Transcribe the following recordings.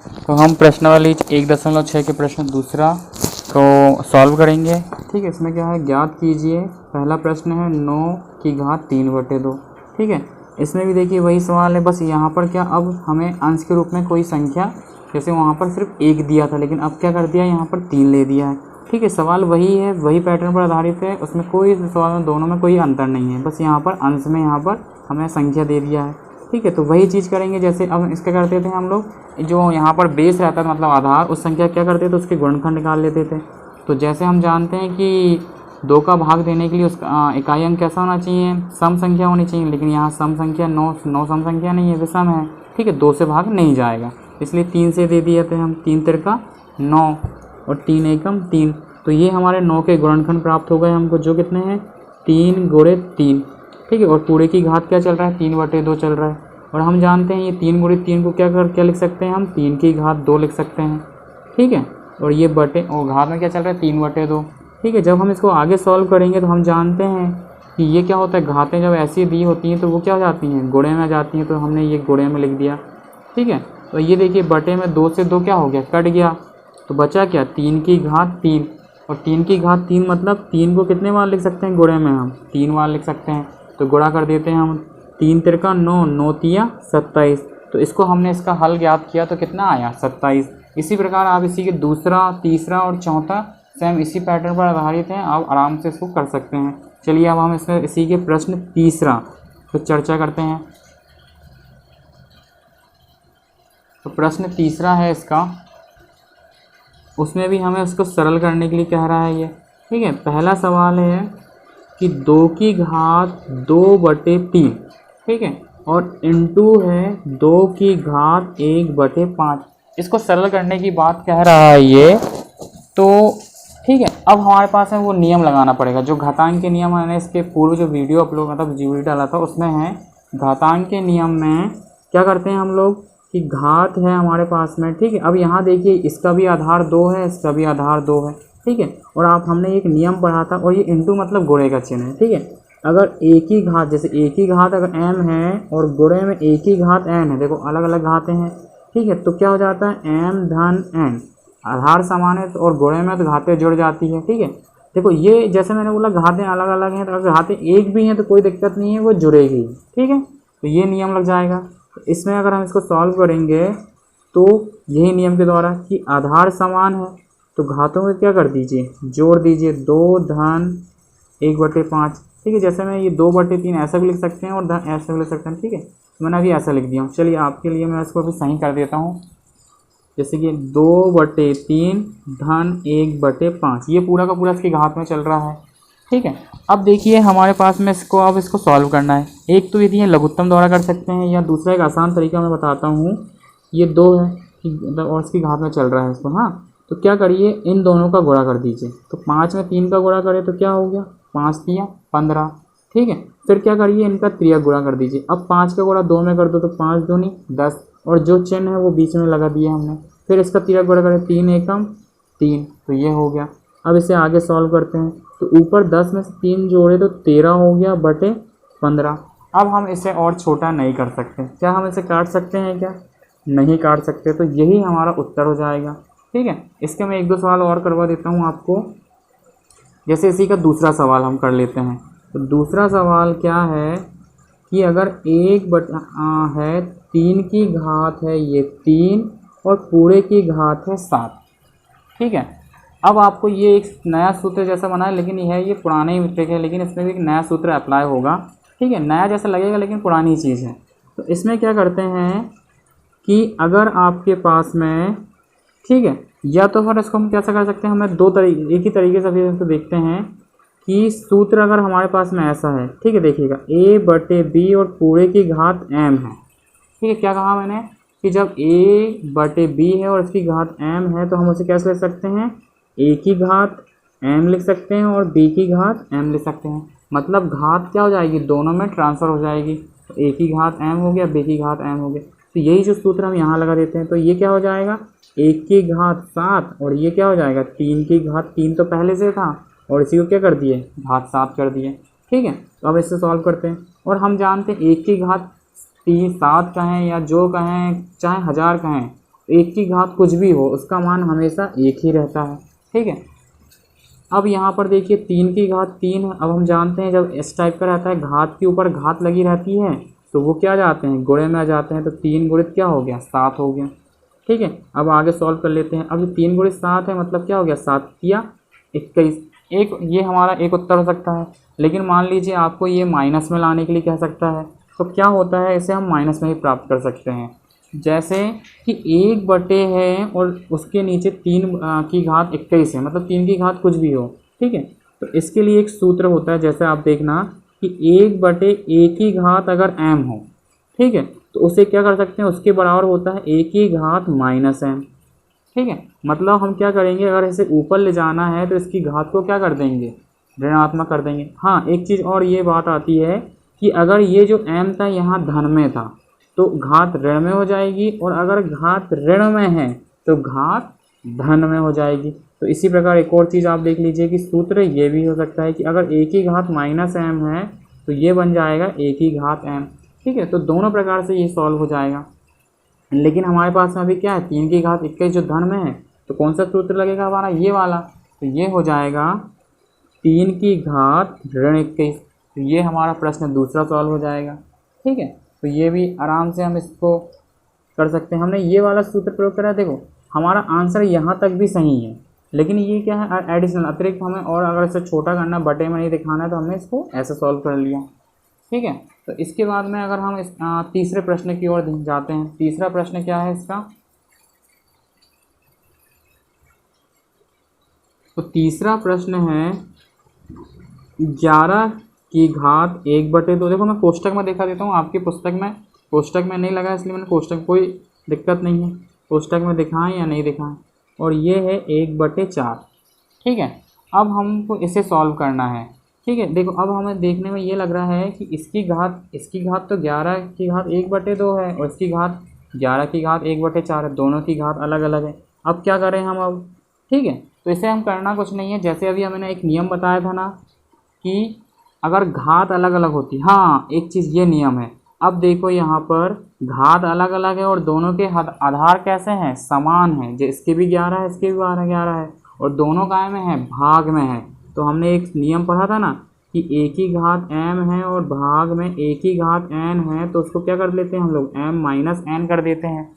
तो हम प्रश्नावली 1.6 के प्रश्न दूसरा को सॉल्व करेंगे। ठीक है, इसमें क्या है, ज्ञात कीजिए। पहला प्रश्न है 9 की घात 3/2। ठीक है, इसमें भी देखिए वही सवाल है, बस यहाँ पर क्या, अब हमें अंश के रूप में कोई संख्या, जैसे वहाँ पर सिर्फ 1 दिया था, लेकिन अब क्या कर दिया, यहाँ पर 3 ले दिया है। ठीक है, सवाल वही है, वही पैटर्न पर आधारित है, उसमें कोई सवाल में दोनों में कोई अंतर नहीं है, बस यहाँ पर अंश में यहाँ पर हमें संख्या दे दिया है। ठीक है, तो वही चीज़ करेंगे। जैसे अब इसका करते थे हम लोग, जो यहाँ पर बेस रहता था मतलब आधार, उस संख्या क्या करते थे, उसके गुणनखंड निकाल लेते थे। तो जैसे हम जानते हैं कि 2 का भाग देने के लिए उसका इकाई अंक कैसा होना चाहिए, सम संख्या होनी चाहिए, लेकिन यहाँ सम संख्या 9 सम संख्या नहीं है, विषम है। ठीक है, 2 से भाग नहीं जाएगा, इसलिए 3 से दे दिए थे हम। 3 तिरका 9 और 3 एकम 3, तो ये हमारे 9 के गुणनखंड प्राप्त हो गए हमको, जो कितने हैं, 3 × 3। ठीक है, और पूरे की घात क्या चल रहा है, 3/2 चल रहा है। और हम जानते हैं ये 3 × 3 को क्या लिख सकते हैं हम, 3 की घात 2 लिख सकते हैं। ठीक है, और ये बटे और घात में क्या चल रहा है, 3/2। ठीक है, जब हम इसको आगे सॉल्व करेंगे तो हम जानते हैं कि ये क्या होता है, घातें जब ऐसी दी होती हैं तो वो क्या हो जाती हैं, गुणे में आ जाती हैं, तो हमने ये गुणे में लिख दिया। ठीक है, तो ये देखिए बटे में 2 से 2 क्या हो गया, कट गया, तो बचा क्या, 3 की घात 3। और 3 की घात 3 मतलब 3 को कितने बार लिख सकते हैं, गुणे में हम 3 बार लिख सकते हैं, तो गुणा कर देते हैं हम। 3 तिरका 9, 9 तिया 27। तो इसको हमने इसका हल ज्ञात किया तो कितना आया, 27। इसी प्रकार आप इसी के दूसरा, तीसरा और चौथा सेम इसी पैटर्न पर आधारित हैं, आप आराम से इसको कर सकते हैं। चलिए अब हम इसमें इसी के प्रश्न तीसरा तो चर्चा करते हैं। तो प्रश्न तीसरा है इसका, उसमें भी हमें उसको सरल करने के लिए कह रहा है ये। ठीक है, पहला सवाल है कि 2 की घात 2/3। ठीक है, और इनटू है 2 की घात 1/5। इसको सरल करने की बात कह रहा है ये। तो ठीक है, अब हमारे पास है वो नियम लगाना पड़ेगा, जो घातांक के नियम मैंने इसके पूर्व जो वीडियो अपलोड मतलब वीडियो डाला था उसमें है। घातांक के नियम में क्या करते हैं हम लोग कि घात है हमारे पास में। ठीक है, अब यहाँ देखिए इसका भी आधार 2 है, इसका भी आधार 2 है। ठीक है, और आप हमने एक नियम पढ़ा था, और ये इंटू मतलब गुणे का चिन्ह है। ठीक है, अगर एक ही घात, जैसे एक ही घात अगर m है और गुणे में एक ही घात n है, देखो अलग अलग घातें हैं। ठीक है, तो क्या हो जाता है, m धन n, आधार समान है तो और गुणे में तो घातें जुड़ जाती है। ठीक है, देखो ये जैसे मैंने बोला घातें अलग अलग हैं, तो अगर घातें एक भी हैं तो कोई दिक्कत नहीं है, वो जुड़ेगी। ठीक है, तो ये नियम लग जाएगा। तो इसमें अगर हम इसको सॉल्व करेंगे तो यही नियम के द्वारा कि आधार समान है तो घातों में क्या कर दीजिए, जोड़ दीजिए, 2 धन 1/5। ठीक है, जैसे मैं ये 2/3 ऐसा भी लिख सकते हैं और धन ऐसा भी लिख सकते हैं। ठीक है, मैंने अभी ऐसा लिख दिया हूँ। चलिए आपके लिए मैं इसको अभी सही कर देता हूँ, जैसे कि 2/3 धन 1/5, ये पूरा का पूरा इसकी घात में चल रहा है। ठीक है, अब देखिए हमारे पास में इसको अब इसको सॉल्व करना है। एक तो यदि लघुत्तम द्वारा कर सकते हैं, या दूसरा एक आसान तरीका मैं बताता हूँ। ये 2 है कि और इसकी घात में चल रहा है इसको, हाँ, तो क्या करिए, इन दोनों का गुणा कर दीजिए। तो 5 में 3 का गुणा करें तो क्या हो गया, 5 तिया 15। ठीक है, फिर क्या करिए, इनका त्रिया गुणा कर दीजिए। अब 5 का गुणा 2 में कर दो तो 5 दूनी 10, और जो चिन्ह है वो बीच में लगा दिया हमने। फिर इसका त्रिया गुणा करें, 3 एकम 3, तो ये हो गया। अब इसे आगे सॉल्व करते हैं, तो ऊपर 10 में से 3 जोड़े तो 13 हो गया बटे 15। अब हम इसे और छोटा नहीं कर सकते, क्या हम इसे काट सकते हैं, क्या नहीं काट सकते, तो यही हमारा उत्तर हो जाएगा। ठीक है, इसके मैं 1-2 सवाल और करवा देता हूँ आपको। जैसे इसी का दूसरा सवाल हम कर लेते हैं। तो दूसरा सवाल क्या है कि अगर 3 की घात है ये 3 और पूरे की घात है 7। ठीक है, अब आपको ये एक नया सूत्र जैसा बना है, लेकिन ये पुराने ही ट्रिक है, लेकिन इसमें भी एक नया सूत्र अप्लाई होगा। ठीक है, नया जैसा लगेगा लेकिन पुरानी चीज़ है। तो इसमें क्या करते हैं कि अगर आपके पास में, ठीक है, या तो फिर इसको हम कैसा कर सकते हैं, हमें एक ही तरीके से अभी इसको देखते हैं कि सूत्र अगर हमारे पास में ऐसा है। ठीक है, देखिएगा a/b और पूरे की घात m है। ठीक है, क्या कहा मैंने कि जब a/b है और इसकी घात m है तो हम उसे कैसे लिख सकते हैं, a की घात m लिख सकते हैं और b की घात m लिख सकते हैं। मतलब घात क्या हो जाएगी, दोनों में ट्रांसफ़र हो जाएगी। तो a की घात m हो गया, b की घात m हो गया। तो यही जो सूत्र हम यहाँ लगा देते हैं, तो ये क्या हो जाएगा, 1 की घात 7 और ये क्या हो जाएगा, 3 की घात 3 तो पहले से था और इसी को क्या कर दिए, घात 7 कर दिए। ठीक है, तो अब इससे सॉल्व करते हैं। और हम जानते हैं 1 की घात 7 कहें या जो कहें चाहे 1000 कहें, एक की घात कुछ भी हो उसका मान हमेशा एक ही रहता है, ठीक है। अब यहाँ पर देखिए 3 की घात 3 है। अब हम जानते हैं जब इस टाइप का रहता है घात के ऊपर घात लगी रहती है तो वो क्या जाते हैं, गुणे में आ जाते हैं। तो 3 गुणित क्या हो गया, 7 हो गया, ठीक है। अब आगे सॉल्व कर लेते हैं। अब 3 गुणित 7 है मतलब क्या हो गया, 7 या 21। एक ये हमारा एक उत्तर हो सकता है। लेकिन मान लीजिए आपको ये माइनस में लाने के लिए कह सकता है तो क्या होता है, इसे हम माइनस में ही प्राप्त कर सकते हैं। जैसे कि 1 है और उसके नीचे 3 की घात 21 है, मतलब 3 की घात कुछ भी हो, ठीक है। तो इसके लिए एक सूत्र होता है, जैसे आप देखना कि 1/a की घात अगर m हो, ठीक है, तो उसे क्या कर सकते हैं, उसके बराबर होता है a की घात -m, ठीक है। मतलब हम क्या करेंगे, अगर इसे ऊपर ले जाना है तो इसकी घात को क्या कर देंगे, ऋणात्मक कर देंगे। हाँ, एक चीज़ और ये बात आती है कि अगर ये जो m था यहाँ धन में था तो घात ऋण में हो जाएगी, और अगर घात ऋण में है तो घात धन में हो जाएगी। तो इसी प्रकार एक और चीज़ आप देख लीजिए कि सूत्र ये भी हो सकता है कि अगर a की घात -m है तो ये बन जाएगा a की घात m, ठीक है। तो दोनों प्रकार से ये सॉल्व हो जाएगा। लेकिन हमारे पास में अभी क्या है, 3 की घात 21 जो धन में है, तो कौन सा सूत्र लगेगा हमारा, ये वाला। तो ये हो जाएगा 3 की घात ऋण 21। तो ये हमारा प्रश्न दूसरा सॉल्व हो जाएगा, ठीक है। तो ये भी आराम से हम इसको कर सकते हैं। हमने ये वाला सूत्र प्रयोग करा, देखो हमारा आंसर यहाँ तक भी सही है, लेकिन ये क्या है, एडिशनल अतिरिक्त हमें, और अगर इसे छोटा करना, बटे में नहीं दिखाना है, तो हमने इसको ऐसे सॉल्व कर लिया, ठीक है। तो इसके बाद में अगर हम इस तीसरे प्रश्न की ओर जाते हैं। तीसरा प्रश्न क्या है इसका, तो तीसरा प्रश्न है 11 की घात 1/2। देखो मैं कोष्टक में दिखा देता हूँ, आपकी पुस्तक में कोष्टक में नहीं लगा इसलिए मैंने कोष्टक, कोई दिक्कत नहीं है, कोष्टक में दिखाएं या नहीं दिखाएं। और ये है 1/4, ठीक है। अब हमको इसे सॉल्व करना है, ठीक है। देखो अब हमें देखने में ये लग रहा है कि इसकी घात तो 11 की घात 1/2 है, और इसकी घात 11 की घात 1/4 है, दोनों की घात अलग अलग है। अब क्या करें हम अब, ठीक है। तो इसे हम करना कुछ नहीं है, जैसे अभी मैंने एक नियम बताया था ना कि अगर घात अलग अलग होती, हाँ एक चीज़ ये नियम है। अब देखो यहाँ पर घात अलग अलग है और दोनों के आधार कैसे हैं, समान हैं। जो इसके भी 11 है, इसके भी 11 है, और दोनों काय में है, भाग में है। तो हमने एक नियम पढ़ा था ना कि a की घात m है और भाग में a की घात n है, तो उसको क्या कर लेते हैं हम लोग, m - n कर देते हैं,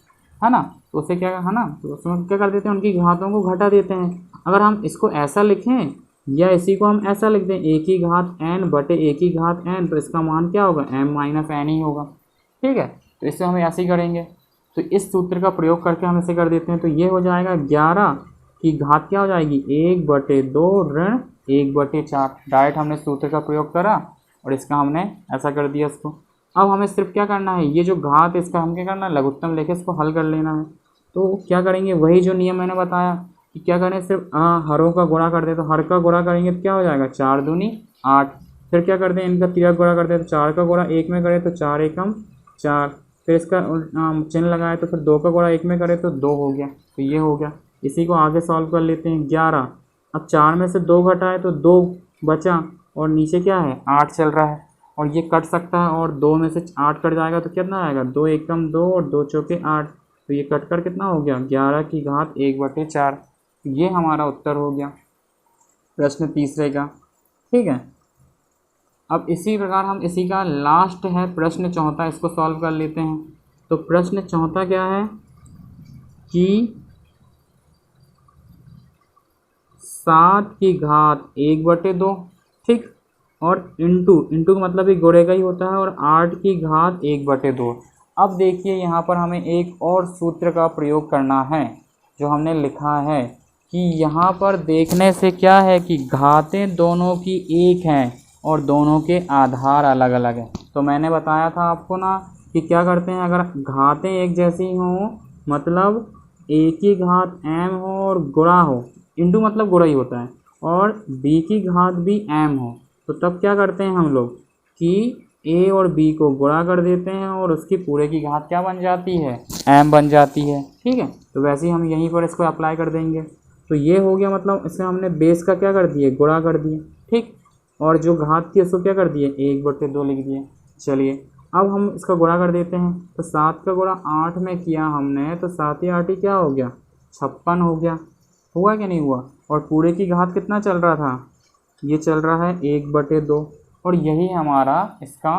है ना। तो उससे क्या है ना, तो उसमें क्या कर देते हैं, उनकी घातों को घटा देते हैं। अगर हम इसको ऐसा लिखें या इसी को हम ऐसा लिख दें, a की घात n बटे a की घात n, तो इसका मान क्या होगा, m - n ही होगा, ठीक है। तो इससे हम ऐसे ही करेंगे। तो इस सूत्र का प्रयोग करके हम इसे कर देते हैं। तो ये हो जाएगा 11 की घात क्या हो जाएगी, 1/2 ऋण 1/4। डायरेक्ट हमने सूत्र का प्रयोग करा और इसका हमने ऐसा कर दिया इसको। अब हमें सिर्फ क्या करना है, ये जो घात इसका हम क्या करना है, लघुत्तम लेके इसको हल कर लेना है। तो क्या करेंगे, वही जो नियम मैंने बताया कि क्या करें, सिर्फ हरों का गुणा कर दे। तो हर का गुणा करेंगे तो क्या हो जाएगा, 4 दूनी 8। फिर क्या करते हैं, इनका तिरक गुणा करते हैं, तो 4 का गुणा 1 में करें तो 4 एकम 4। फिर इसका चिन्ह लगाए तो फिर 2 का गुणा 1 में करें तो 2 हो गया। तो ये हो गया। इसी को आगे सॉल्व कर लेते हैं। 11, अब 4 में से 2 घटाए तो 2 बचा, और नीचे क्या है, 8 चल रहा है, और ये कट सकता है, और 2 में से 8 कट जाएगा तो कितना आएगा, 2 एकम 2 और 2 चौके 8। तो ये कट कर कितना हो गया, 11 की घात 1/4। ये हमारा उत्तर हो गया प्रश्न तीसरे का, ठीक है। अब इसी प्रकार हम इसी का लास्ट है प्रश्न चौथा, इसको सॉल्व कर लेते हैं। तो प्रश्न चौथा क्या है कि 7 की घात 1/2, ठीक, और इंटू का मतलब ही गुणे का ही होता है, और 8 की घात 1/2। अब देखिए यहाँ पर हमें एक और सूत्र का प्रयोग करना है, जो हमने लिखा है कि यहाँ पर देखने से क्या है कि घातें दोनों की एक हैं और दोनों के आधार अलग अलग हैं। तो मैंने बताया था आपको ना कि क्या करते हैं, अगर घातें एक जैसी हों, मतलब a की घात m हो और गुणा हो, इंटू मतलब गुणा ही होता है, और b की घात भी m हो, तो तब क्या करते हैं हम लोग कि a और b को गुणा कर देते हैं और उसकी पूरे की घात क्या बन जाती है, m बन जाती है, ठीक है। तो वैसे ही हम यहीं पर इसको अप्लाई कर देंगे। तो ये हो गया, मतलब इससे हमने बेस का क्या कर दिए, गुणा कर दिए, ठीक, और जो घात थी उसको क्या कर दिए, 1/2 लिख दिए। चलिए अब हम इसका गुणा कर देते हैं, तो 7 का गुणा 8 में किया हमने, तो 7 या 8 ही क्या हो गया, 56 हो गया। हुआ कि नहीं हुआ? और पूरे की घात कितना चल रहा था, ये चल रहा है 1/2, और यही हमारा इसका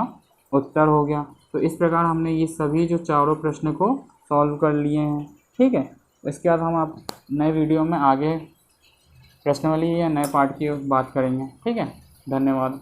उत्तर हो गया। तो इस प्रकार हमने ये सभी जो चारों प्रश्न को सॉल्व कर लिए हैं। ठीक है, इसके बाद हम आप नए वीडियो में आगे प्रश्नावली या नए पार्ट की बात करेंगे। ठीक है, धन्यवाद।